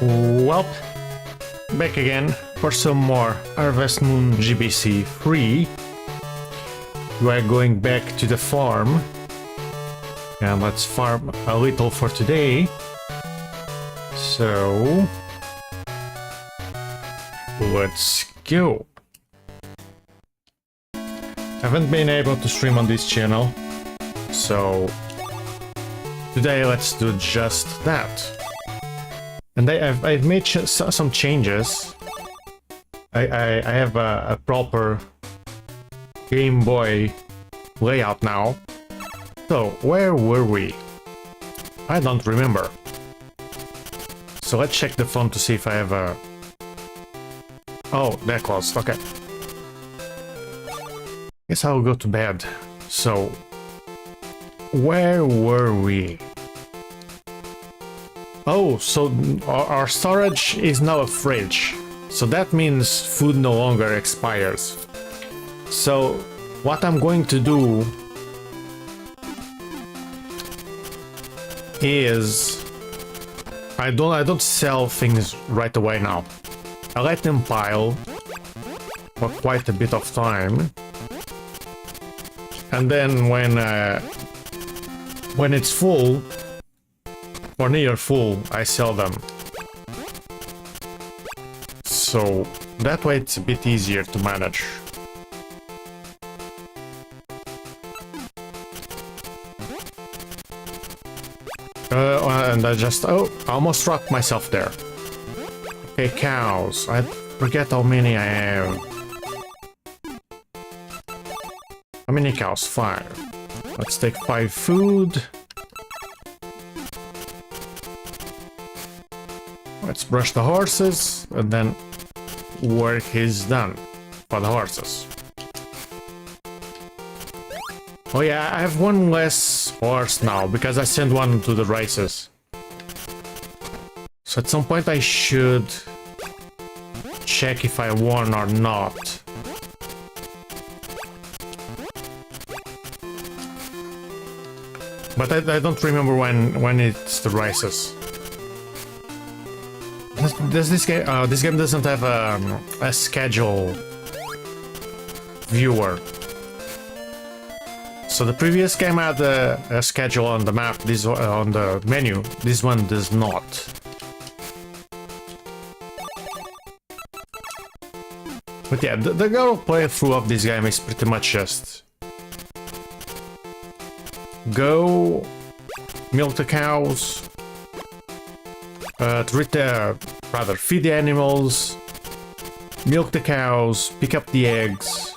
Well, back again for some more Harvest Moon GBC free. We're going back to the farm and let's farm a little for today. So let's go. Haven't been able to stream on this channel, so today let's do just that. And I've made some changes. I have a proper Game Boy layout now. So where were we? I don't remember. So let's check the phone to see if I have a... Oh, that close. Okay. Guess I'll go to bed. So where were we? Oh, so our storage is now a fridge. So that means food no longer expires. So what I'm going to do is I don't sell things right away now. I let them pile for quite a bit of time. And then when it's full, or near full, I sell them. So that way it's a bit easier to manage. And I just... Oh, I almost rocked myself there. Okay, cows. I forget how many I have. How many cows? 5. Let's take 5 food. Let's brush the horses, and then work is done for the horses. Oh yeah, I have one less horse now, because I sent one to the races. So at some point I should check if I won or not. But I don't remember when it's the races. Does this game? This game doesn't have a schedule viewer. So the previous game had a schedule on the map. This on the menu. This one does not. But yeah, the girl playthrough of this game is pretty much just go milk the cows. Rather feed the animals, milk the cows, pick up the eggs,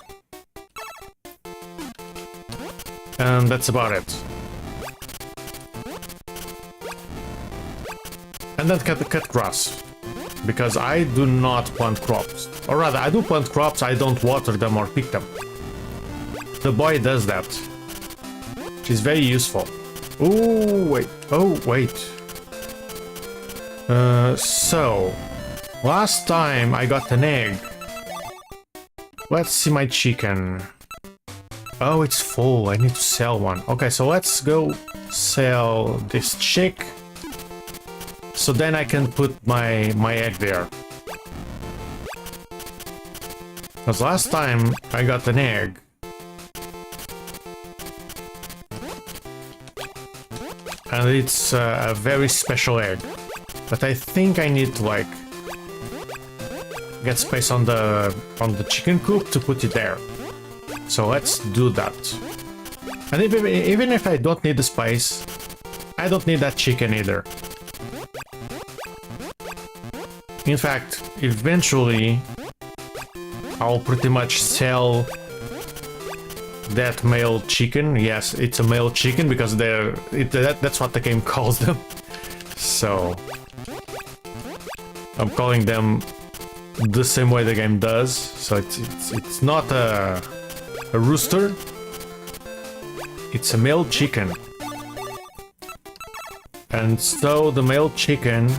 and that's about it. And then cut grass, because I do not plant crops, or rather I do plant crops, I don't water them or pick them. The boy does that. She's very useful. Oh wait. So last time I got an egg. Let's see my chicken. Oh, it's full. I need to sell one. Okay, so let's go sell this chick. So then I can put my egg there. Because last time I got an egg. And it's a very special egg. But I think I need to like get space on the chicken coop to put it there. So let's do that. And even if I don't need the space, I don't need that chicken either. In fact, eventually I'll pretty much sell that male chicken. Yes, it's a male chicken because that's what the game calls them. So I'm calling them the same way the game does. So it's not a rooster. It's a male chicken. And so the male chicken...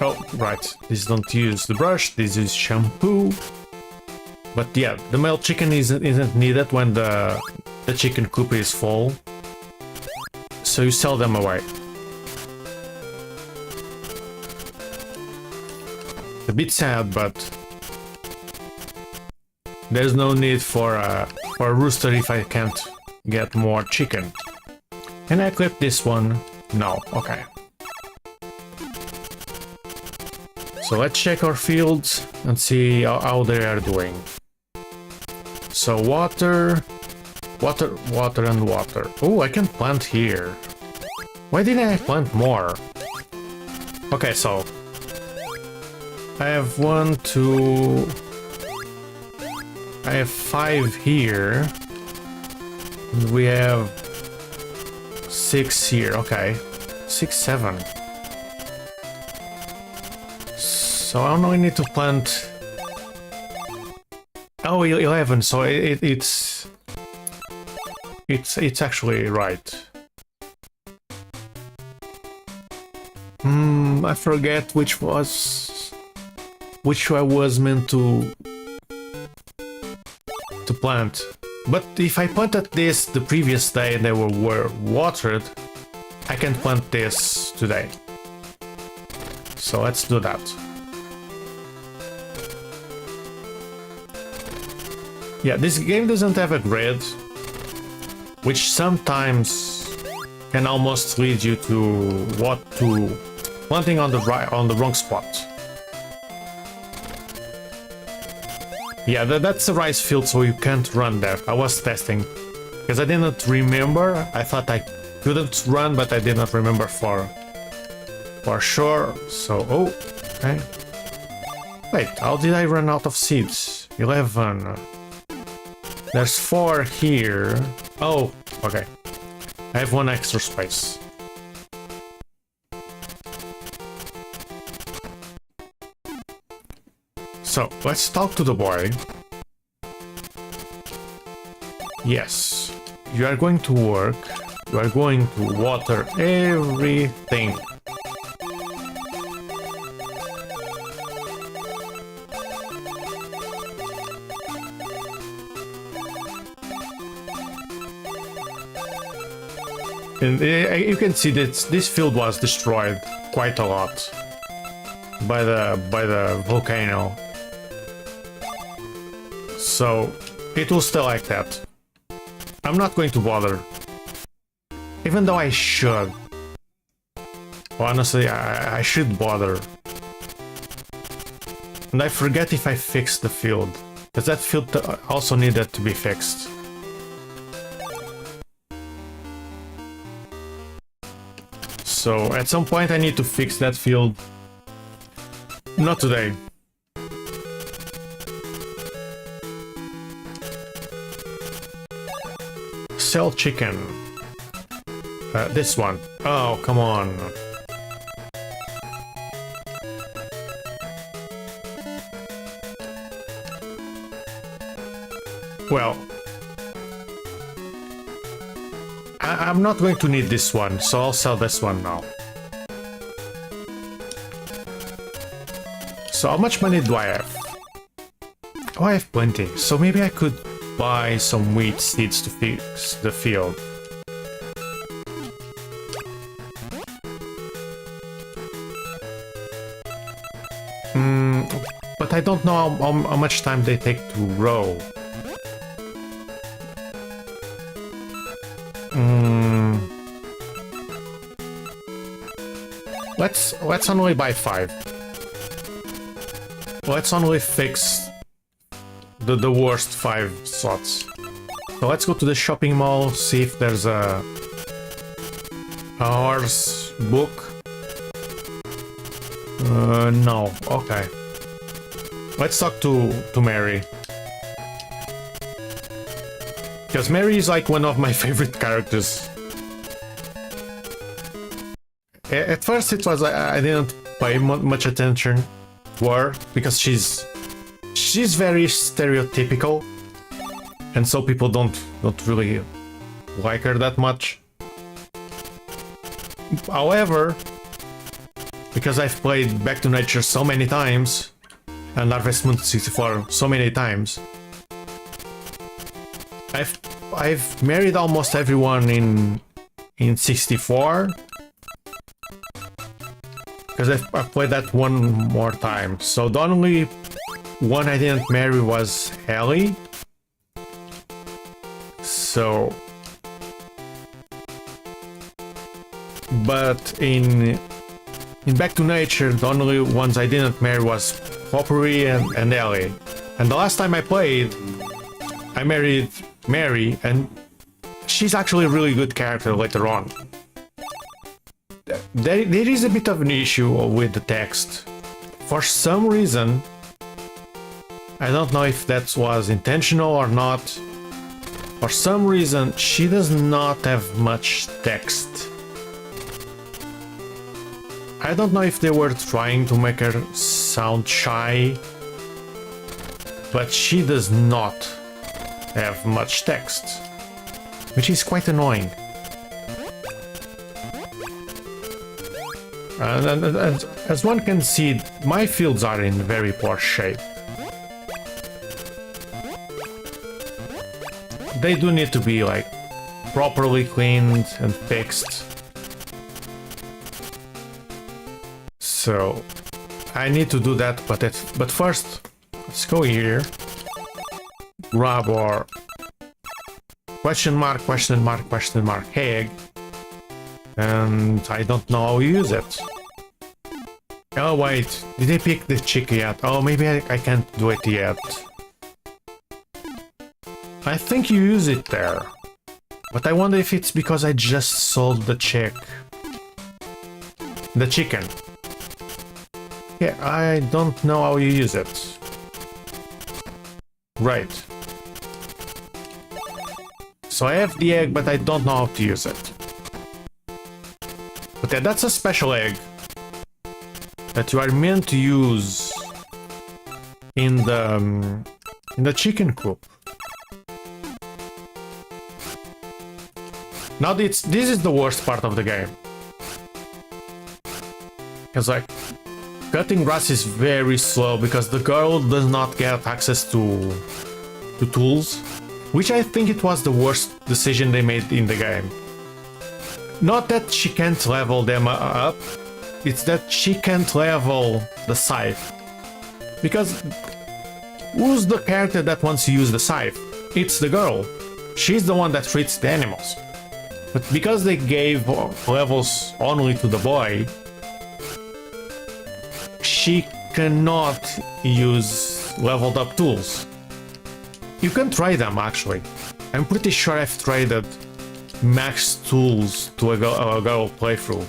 Oh, right. This don't use the brush. This is shampoo. But yeah, the male chicken isn't needed when the chicken coop is full. So you sell them away. a bit sad, but there's no need for a rooster if I can't get more chicken. Can I equip this one? No. Okay. So let's check our fields and see how they are doing. So water, water, water, and water. Oh, I can plant here. Why didn't I plant more? Okay, so I have 1, 2. I have 5 here. And we have 6 here. Okay, 6, 7. So I only need to plant. Oh, 11. So it's actually right. I forget which I was meant to plant. But if I planted this the previous day and they were watered, I can plant this today. So let's do that. Yeah, this game doesn't have a grid, which sometimes can almost lead you to planting on the wrong spot. Yeah, that's a rice field, so you can't run there. I was testing because I didn't remember. I thought I couldn't run, but I did not remember for sure. So, oh, okay. Wait, how did I run out of seeds? 11. There's 4 here. Oh, okay. I have 1 extra space. So, let's talk to the boy. Yes, you are going to work. You are going to water everything. And you can see that this field was destroyed quite a lot by the volcano. So it will stay like that. I'm not going to bother. Even though I should. Honestly, I should bother. And I forget if I fixed the field. Because that field also needed to be fixed. So at some point I need to fix that field. Not today. Sell chicken. This one. Oh, come on. Well, I'm not going to need this one, so I'll sell this one now. So how much money do I have? Oh, I have plenty, so maybe I could buy some wheat seeds to fix the field. But I don't know how much time they take to grow. Let's only buy 5. Let's only fix the worst 5 slots. So let's go to the shopping mall, see if there's a horse book. No. Okay. Let's talk to Mary. Because Mary is like one of my favorite characters. At first it was I didn't pay much attention to her because she's very stereotypical, and so people don't really like her that much. However, because I've played Back to Nature so many times and Harvest Moon 64 so many times, I've married almost everyone in 64. because I played that one more time. So the only one I didn't marry was Ellie. So... But in Back to Nature, the only ones I didn't marry was Poppery and Ellie. And the last time I played, I married Mary, and she's actually a really good character later on. There is a bit of an issue with the text. For some reason, I don't know if that was intentional or not. For some reason, she does not have much text. I don't know if they were trying to make her sound shy, but she does not have much text, which is quite annoying. And as one can see, my fields are in very poor shape. They do need to be like properly cleaned and fixed. So I need to do that, but first let's go here, grab our question mark egg, and I don't know how to use it. Oh wait, did I pick the chick yet? Oh, maybe I can't do it yet. I think you use it there, but I wonder if it's because I just sold the chicken. Yeah, I don't know how you use it. Right. So I have the egg, but I don't know how to use it. But yeah, that's a special egg that you are meant to use in the chicken coop. Now this is the worst part of the game. Because like, cutting grass is very slow because the girl does not get access to tools, which I think it was the worst decision they made in the game. Not that she can't level them up, it's that she can't level the scythe. Because who's the character that wants to use the scythe? It's the girl. She's the one that treats the animals. But because they gave levels only to the boy, she cannot use leveled up tools. You can try them actually. I'm pretty sure I've traded max tools to a girl playthrough,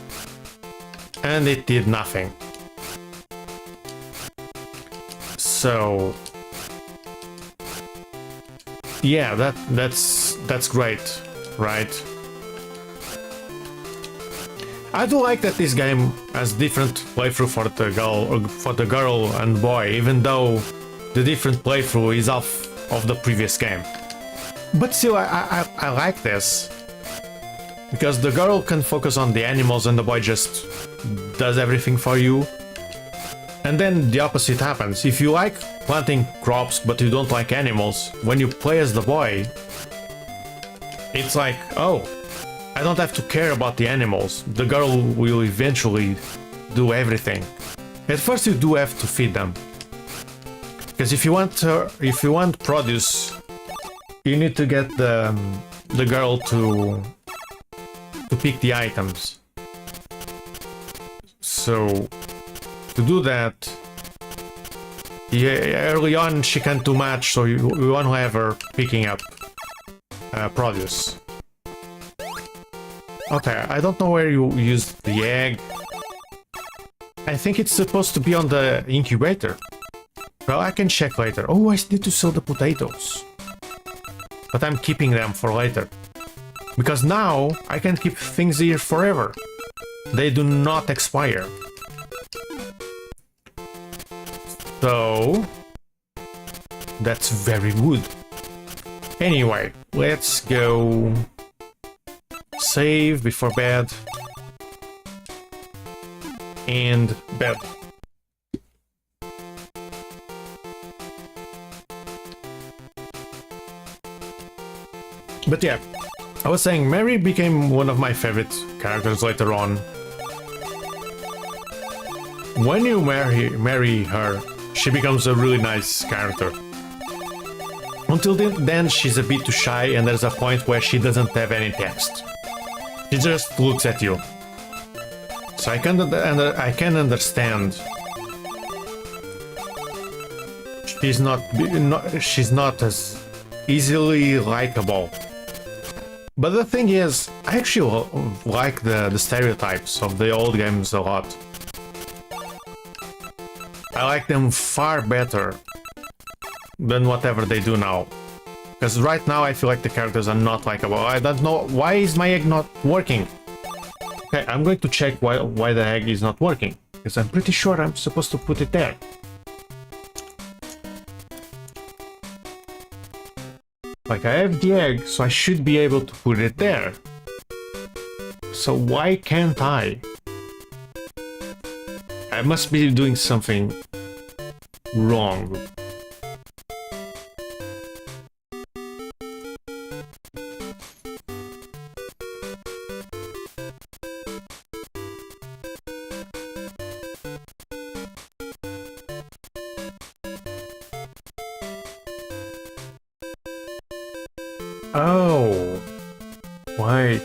and it did nothing. So yeah, that's great, right? I do like that this game has different playthrough for the girl and boy, even though the different playthrough is off of the previous game. But still, I like this, because the girl can focus on the animals and the boy just does everything for you. And then the opposite happens. If you like planting crops but you don't like animals, when you play as the boy, it's like, oh, I don't have to care about the animals. The girl will eventually do everything. At first you do have to feed them, because if you want produce, you need to get the girl to pick the items. So to do that, yeah, early on she can't do much, so you want to have her picking up produce. Okay, I don't know where you used the egg. I think it's supposed to be on the incubator. Well, I can check later. Oh, I need to sell the potatoes. But I'm keeping them for later. Because now I can keep things here forever. They do not expire. So that's very good. Anyway, let's go save before bed and bed. But yeah, I was saying Mary became one of my favorite characters later on. when you marry her, she becomes a really nice character. Until then, she's a bit too shy, and there's a point where she doesn't have any text. She just looks at you. So I can understand. She's not as easily likable. But the thing is, I actually like the stereotypes of the old games a lot. I like them far better than whatever they do now. Because right now I feel like the characters are not likable. I don't know, why is my egg not working? Okay, I'm going to check why the egg is not working. Because I'm pretty sure I'm supposed to put it there. Like, I have the egg, so I should be able to put it there. So why can't I? I must be doing something wrong. Oh, wait.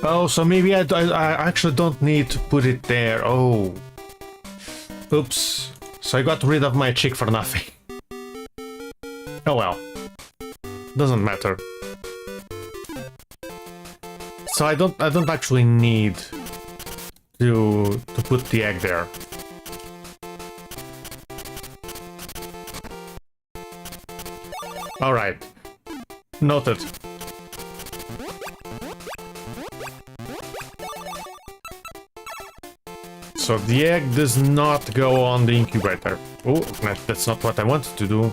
Oh, so maybe I actually don't need to put it there. Oh. Oops. So I got rid of my chick for nothing. Oh well. Doesn't matter. So I don't actually need to put the egg there. Alright. Noted. So the egg does not go on the incubator. Oh, that's not what I wanted to do.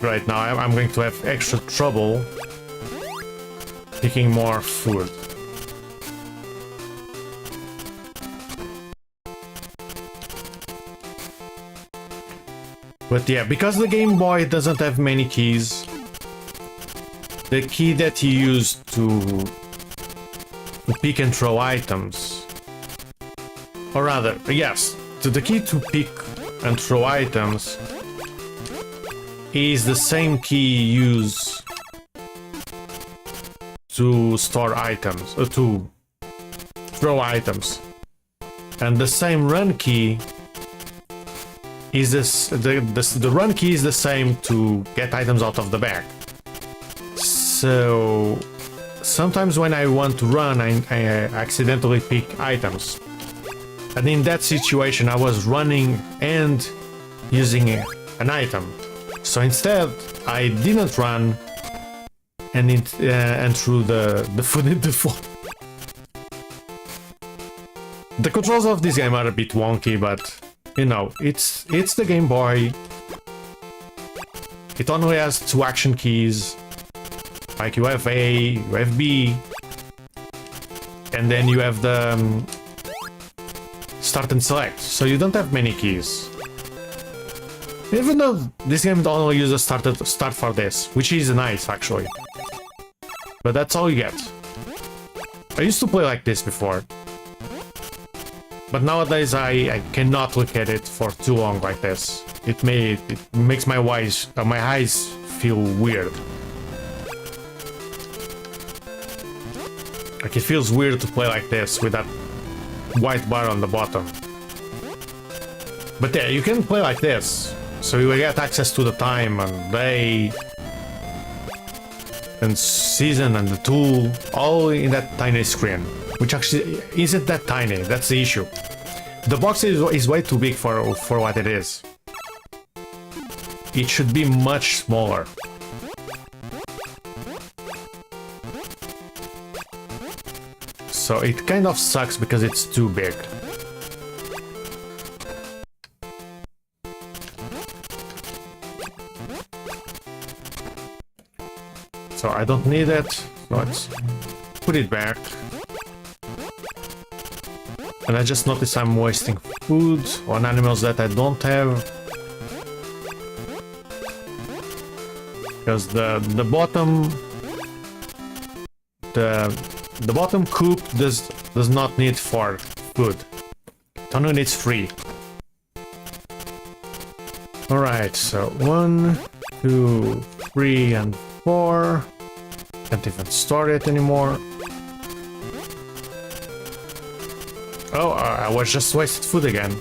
Right now I'm going to have extra trouble picking more food. But yeah, because the Game Boy doesn't have many keys, the key that you use to pick and throw items, or rather, yes, the key to pick and throw items is the same key used to store items, or to throw items, and the same run key is the run key is the same to get items out of the bag. So sometimes when I want to run, I accidentally pick items, and in that situation I was running and using an item. So instead I didn't run and threw the food in the floor. The controls of this game are a bit wonky, but you know, it's the Game Boy. It only has 2 action keys. Like you have A, you have B, and then you have the start and select. So you don't have many keys. Even though this game only uses start for this, which is nice actually. But that's all you get. I used to play like this before. But nowadays I cannot look at it for too long like this. It makes my eyes feel weird. Like, it feels weird to play like this with that white bar on the bottom. But yeah, you can play like this. So you will get access to the time and day and season and the tool, all in that tiny screen. Which actually isn't that tiny, that's the issue. The box is way too big for what it is. It should be much smaller. So it kind of sucks because it's too big. So I don't need it. Let's put it back. And I just noticed I'm wasting food on animals that I don't have. because the bottom the bottom coop does not need for food. It only needs 3. Alright, so 1, 2, 3, and 4. Can't even store it anymore. Oh, I was just wasted food again.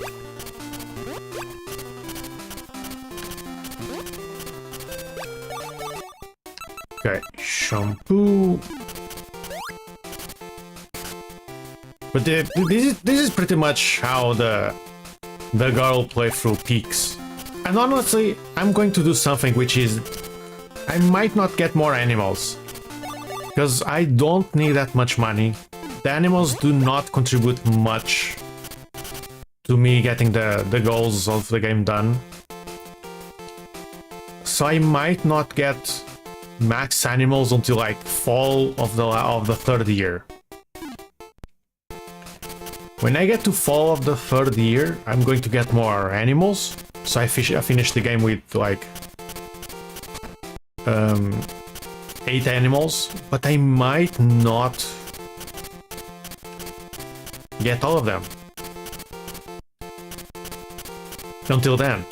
Okay, shampoo. But this is pretty much how the girl playthrough peaks. And honestly, I'm going to do something which is... I might not get more animals. Because I don't need that much money. The animals do not contribute much to me getting the goals of the game done. So I might not get max animals until like fall of the 3rd year. When I get to fall of the 3rd year, I'm going to get more animals. So I finish the game with like 8 animals, but I might not get all of them until then.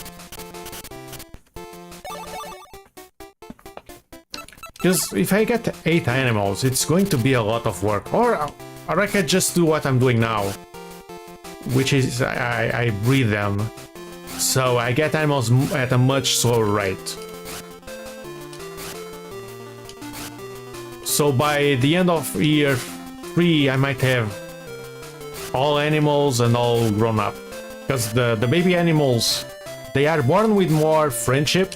Because if I get 8 animals, it's going to be a lot of work. Or I could just do what I'm doing now, which is I breed them. So I get animals at a much slower rate. So by the end of year 3, I might have all animals and all grown up. Because the baby animals, they are born with more friendship,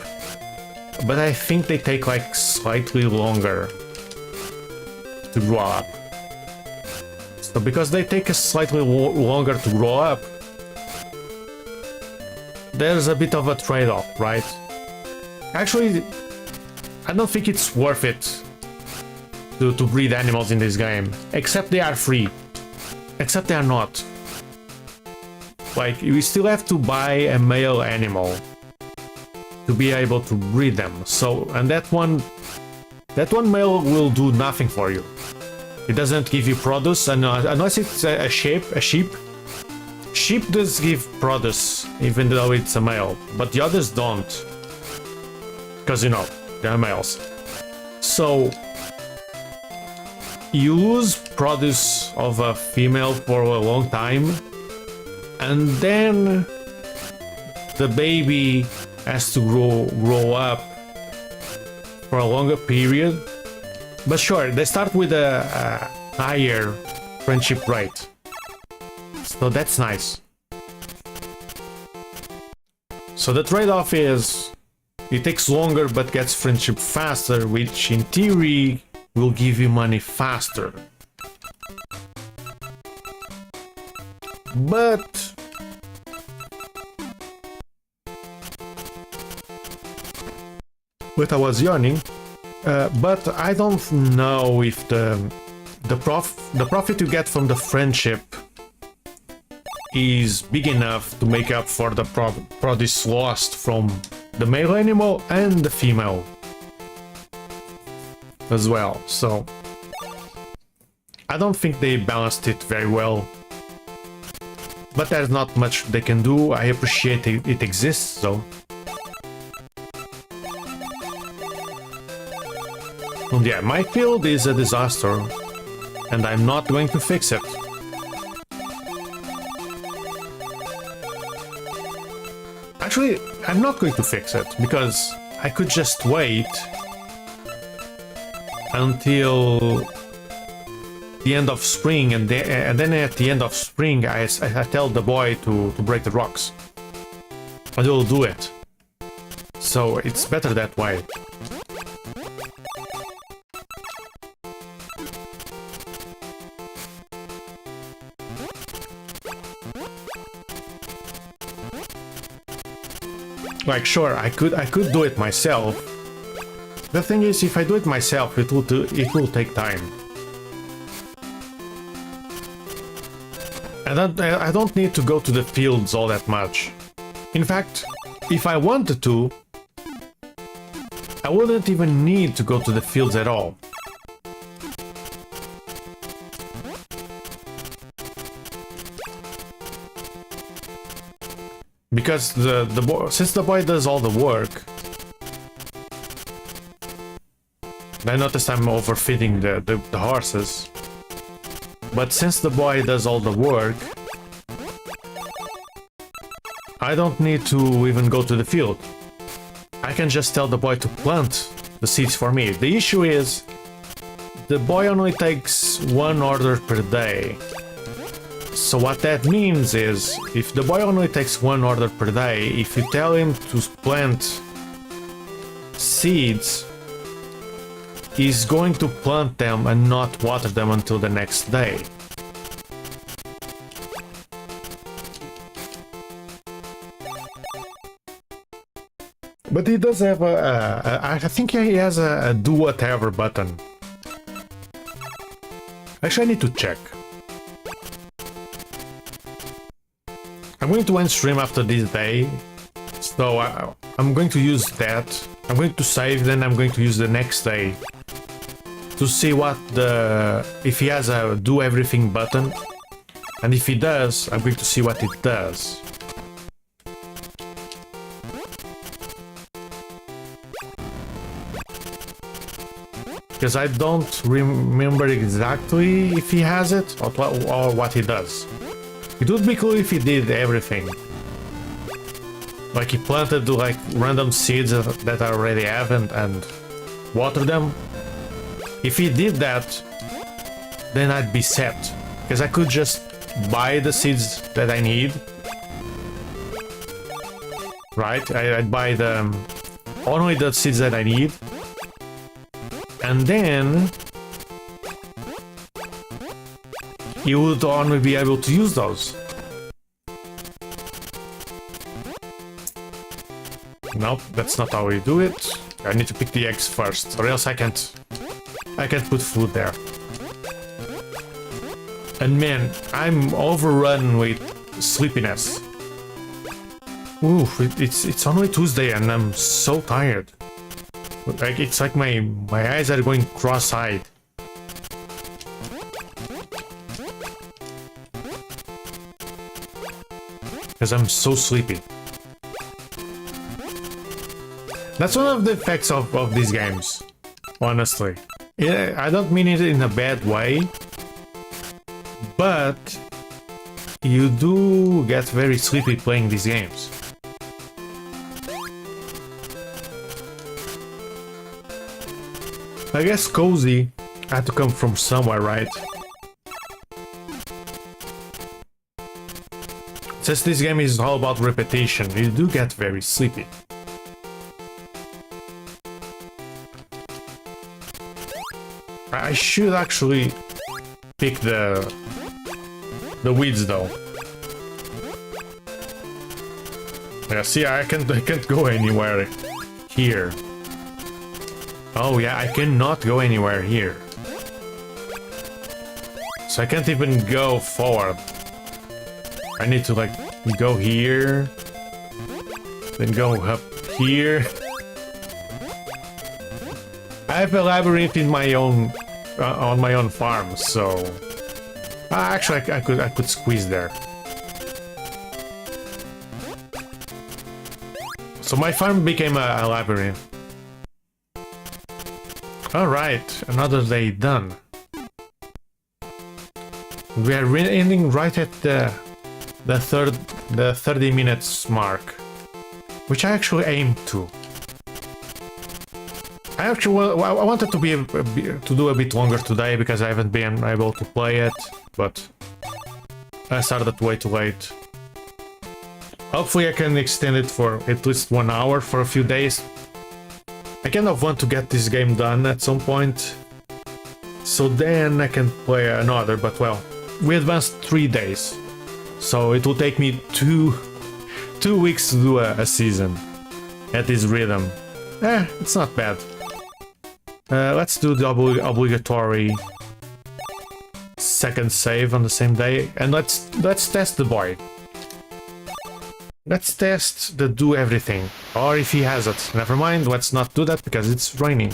but I think they take like slightly longer to grow up. So because they take a slightly longer to grow up, there's a bit of a trade-off, right? Actually, I don't think it's worth it to breed animals in this game, except they are free. Except they are not. Like, you still have to buy a male animal to be able to breed them. So, and that one male will do nothing for you. It doesn't give you produce, unless it's a sheep. Sheep does give produce, even though it's a male, but the others don't. Because, you know, they're males. So, you lose produce of a female for a long time, and then the baby has to grow up for a longer period. But sure, they start with a higher friendship rate, so that's nice. So the trade-off is it takes longer but gets friendship faster, which in theory will give you money faster. But I was yawning. But I don't know if the profit you get from the friendship is big enough to make up for the produce lost from the male animal and the female as well. So I don't think they balanced it very well. But there's not much they can do. I appreciate it exists, though. And yeah, my field is a disaster, and I'm not going to fix it. Actually, I'm not going to fix it, because I could just wait until the end of spring, and then at the end of spring I tell the boy to break the rocks. And he'll do it. So it's better that way. Like, sure, I could do it myself. The thing is, if I do it myself, it will take time. And I don't need to go to the fields all that much. In fact, if I wanted to, I wouldn't even need to go to the fields at all. Because since the boy does all the work, I noticed I'm overfeeding the horses. But since the boy does all the work, I don't need to even go to the field. I can just tell the boy to plant the seeds for me. The issue is, the boy only takes 1 order per day. So what that means is, if the boy only takes 1 order per day, if you tell him to plant seeds, he's going to plant them and not water them until the next day. But he does have I think he has a do whatever button. Actually, I need to check. I'm going to end stream after this day, so I'm going to use that. I'm going to save, then I'm going to use the next day to see what if he has a do everything button, and if he does, I'm going to see what it does. Because I don't remember exactly if he has it or what he does. It would be cool if he did everything. Like he planted like random seeds that I already have and watered them. If he did that, then I'd be set. Because I could just buy the seeds that I need. Right? I'd buy only the seeds that I need. And then you would only be able to use those. Nope, that's not how we do it. I need to pick the eggs first, or else I can't put food there. And man, I'm overrun with sleepiness. Oof, it's only Tuesday and I'm so tired. Like it's like my eyes are going cross-eyed. Because I'm so sleepy. That's one of the effects of these games, honestly. Yeah, I don't mean it in a bad way, but you do get very sleepy playing these games. I guess cozy had to come from somewhere, right? Since this game is all about repetition, you do get very sleepy. I should actually pick the weeds though. Yeah, see, I can't go anywhere here. Oh yeah, I cannot go anywhere here. So I can't even go forward. I need to like go here, then go up here. I have a labyrinth in my own on my own farm, so actually I could squeeze there. So my farm became a labyrinth. Alright, another day done. We are ending right at the 30 minutes mark, which I actually aimed to. I wanted to do a bit longer today because I haven't been able to play it, but I started way too late. Hopefully I can extend it for at least 1 hour for a few days. I kind of want to get this game done at some point, so then I can play another, but well, we advanced 3 days, so it will take me two weeks to do a season at this rhythm. It's not bad. Let's do the obligatory second save on the same day, and let's test the boy. Let's test the do everything. Or if he has it. Never mind, let's not do that because it's raining.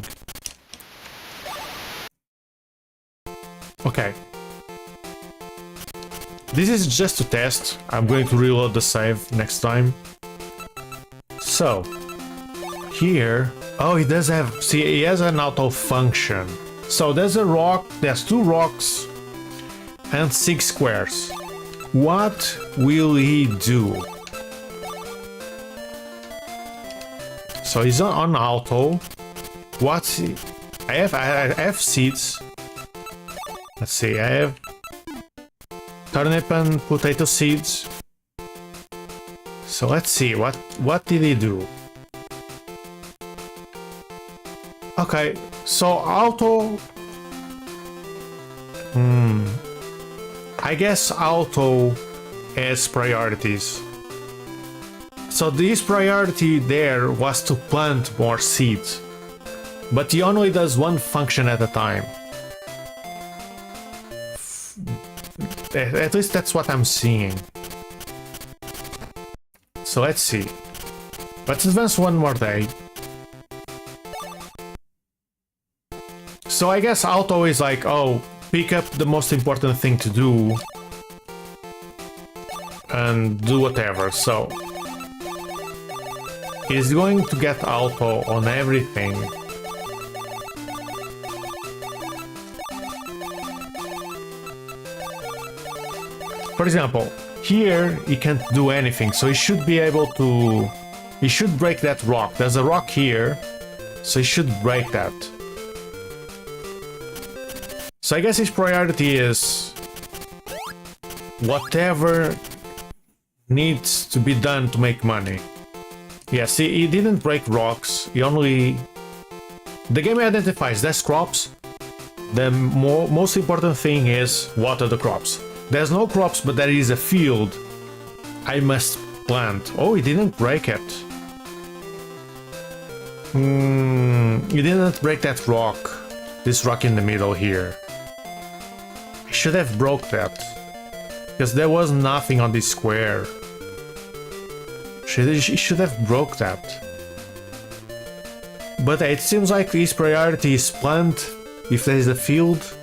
Okay. This is just to test. I'm going to reload the save next time. So, here... Oh, he does have... See, he has an auto function. So there's a rock, there's 2 rocks and 6 squares. What will he do? So he's on auto. What's he? I have seeds. Let's see, I have turnip and potato seeds. So let's see, what did he do? Okay, so auto... I guess auto has priorities. So this priority there was to plant more seeds. But he only does one function at a time. At least that's what I'm seeing. So let's see. Let's advance one more day. So I guess auto is like, oh, pick up the most important thing to do and do whatever. So he's going to get auto on everything. For example, here he can't do anything, so he should be able to... He should break that rock. There's a rock here, so he should break that. So I guess his priority is whatever needs to be done to make money. Yeah, see, he didn't break rocks, he only... The game identifies there's crops. The most important thing is water the crops. There's no crops, but there is a field I must plant. Oh, he didn't break it. He didn't break that rock. This rock in the middle here. He should have broke that. Because there was nothing on this square. He should have broke that. But it seems like his priority is plant if there is a field.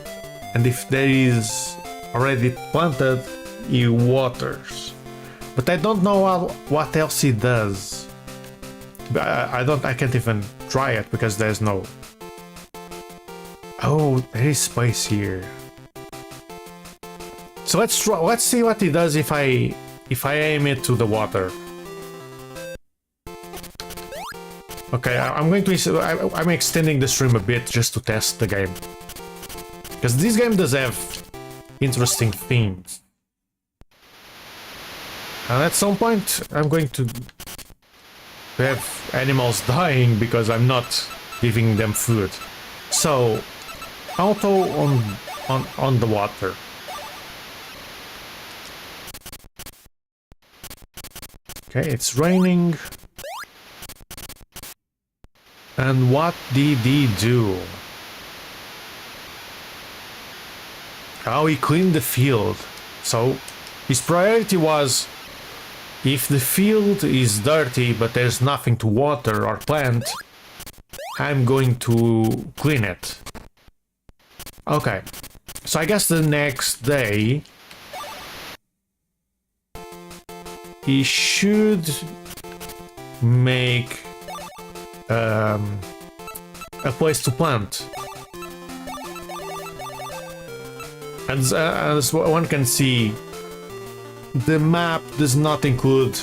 And if there is already planted, he waters. But I don't know what else he does. I can't even try it because there's no... Oh, there is space here. So let's see what he does if I aim it to the water. Okay, I'm extending the stream a bit just to test the game. Because this game does have interesting themes. And at some point I'm going to have animals dying because I'm not giving them food. So auto on the water. Okay, it's raining. And what did he do? Oh, he cleaned the field. So his priority was, if the field is dirty but there's nothing to water or plant, I'm going to clean it. Okay, so I guess the next day he should make a place to plant. And as one can see, the map does not include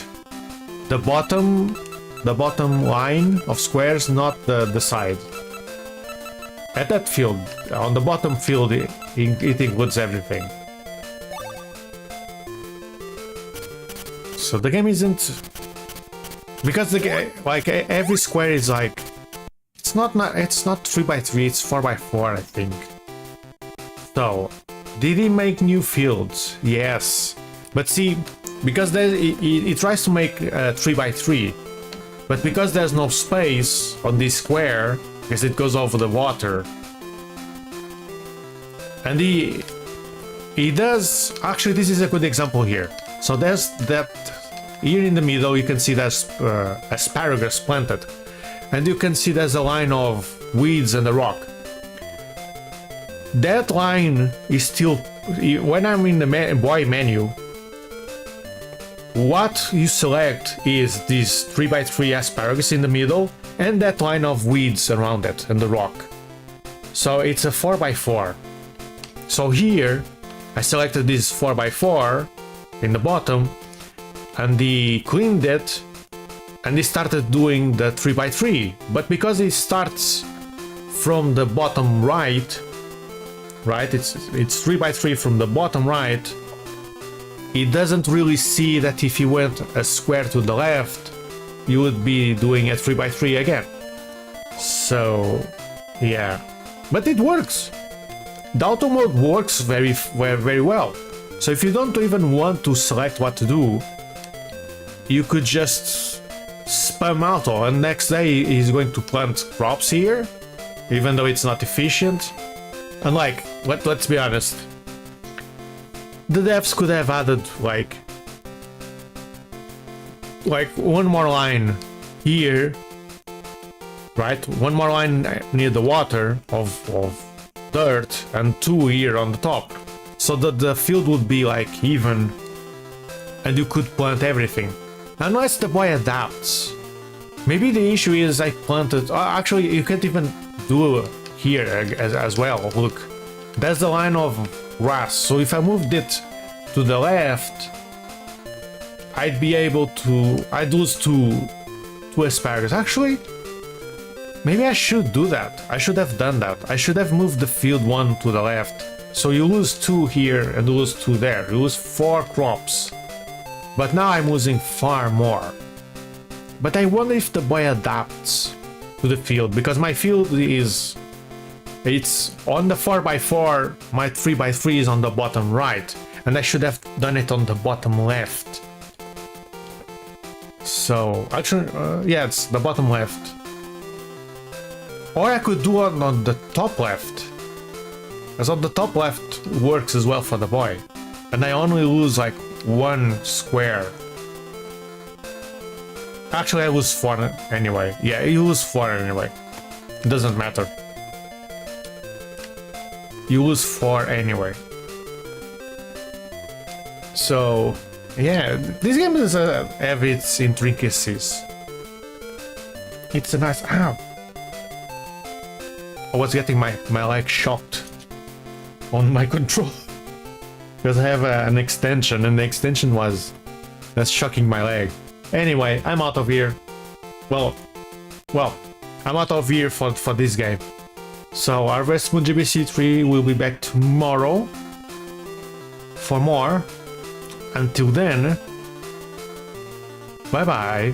the bottom line of squares, not the side. At that field, on the bottom field, it includes everything. So the game isn't... Because the game, like, every square is like... It's not 3x3, it's 4x4, I think. So, did he make new fields? Yes. But see, because he tries to make 3x3, but because there's no space on this square, because it goes over the water, and he does... Actually, this is a good example here. So there's that here in the middle you can see there's asparagus planted, and you can see there's a line of weeds and a rock. That line is still, when I'm in the boy menu, what you select is this 3x3 asparagus in the middle and that line of weeds around it and the rock. So it's a 4x4. So here I selected this 4x4 in the bottom, and he cleaned it and he started doing the 3x3. But because it starts from the bottom right, it's 3x3 from the bottom right, it doesn't really see that if you went a square to the left, you would be doing a 3x3 again. So, yeah. But it works! The auto mode works very well. So if you don't even want to select what to do, you could just spam auto, and next day he's going to plant crops here, even though it's not efficient. And like, let's be honest, the devs could have added like one more line here, right? One more line near the water of dirt and 2 here on the top, so that the field would be like even and you could plant everything. Unless the boy adapts. Maybe the issue is I planted... actually, you can't even do here as well. Look, that's the line of grass. So if I moved it to the left, I'd be able to... I'd lose two asparagus. Actually, maybe I should do that. I should have done that. I should have moved the field 1 to the left. So you lose 2 here and you lose 2 there. You lose 4 crops. But now I'm losing far more. But I wonder if the boy adapts to the field, because my field is... it's on the 4x4, my 3x3 is on the bottom right, and I should have done it on the bottom left. So, actually, yeah, it's the bottom left. Or I could do it on the top left, as on the top left works as well for the boy. And I only lose like 1 square. Actually, I lose 4 anyway. Yeah, you lose 4 anyway. It doesn't matter. You lose 4 anyway. So, yeah, this game does have its intricacies. It's a nice... Ow! I was getting my leg shocked on my control. Because I have an extension, and the extension was... that's shocking my leg. Anyway, I'm out of here. Well, I'm out of here for this game. So, Harvest Moon GBC 3 will be back tomorrow for more. Until then, bye bye.